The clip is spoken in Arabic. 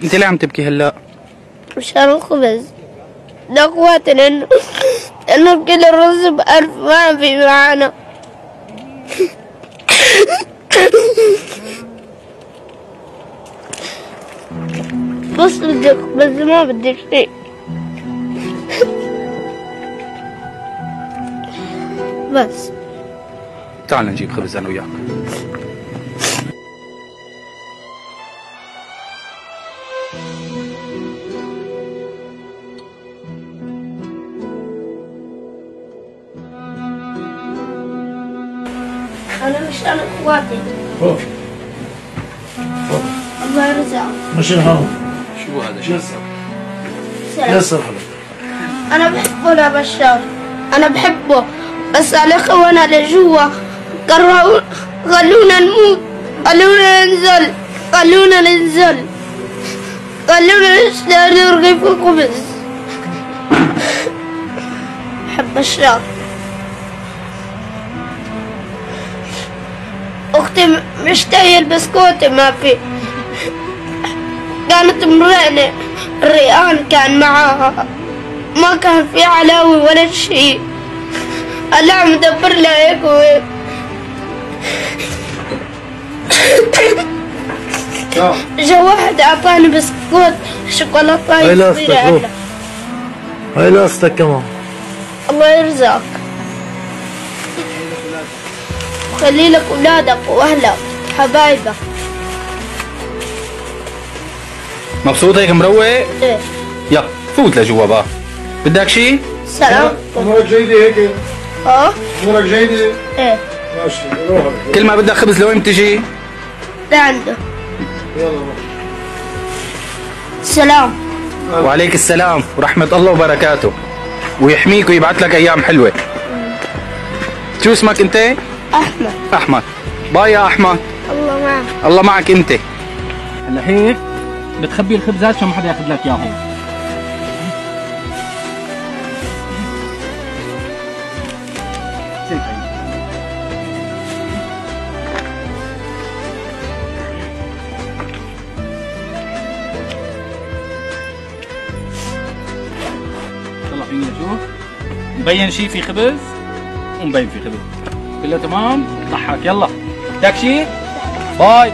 انت ليه عم تبكي هلا؟ مشان الخبز لاخواتي لانه كل الرز ب1000 ما في معانا. بس ما بدي شيء. بس تعال نجيب خبز انا وياك. انا مشان اخواتي. اوه الله يرزقك. مش الهوا. شو هذا؟ شو سلام. يسر. انا بحبه يا بشار، انا بحبه، بس الاخوان اللي جوا قرروا خلونا نموت، خلونا ننزل، خلونا ننزل، خلونا نشتري رغيف الخبز. بحب بشار. اختي مشتهية البسكوت ما في، كانت مرقنة، الريان كان معاها، ما كان في علاوي ولا شيء. هلا عم مدبر لها هيك وهيك. جا واحد اعطاني بسكوت شوكولاتة هاي صغيرة لاستك هلا. هاي لاستك كمان. الله يرزقك وخلي لك اولادك واهلك حبايبك. مبسوط هيك مروق؟ ايه يلا فوت لجوا بقى. بدك شيء؟ سلام. امورك جيدة هيك؟ امورك جيدة؟ ايه ماشي روح. كل ما بدك خبز لوين بتجي؟ لعنده. يلا سلام. وعليك السلام ورحمة الله وبركاته، ويحميك ويبعث لك أيام حلوة. شو اسمك أنت؟ احمد. أحمد. باي يا أحمد. الله معك. الله معك أنت. هلا هيك بتخبي الخبزات عشان ما حدا ياخذ لك إياهم. يلا فينا نشوف مبين شيء في خبز ومبين في خبز كله تمام. ضحك. يلا بدك شيء؟ باي.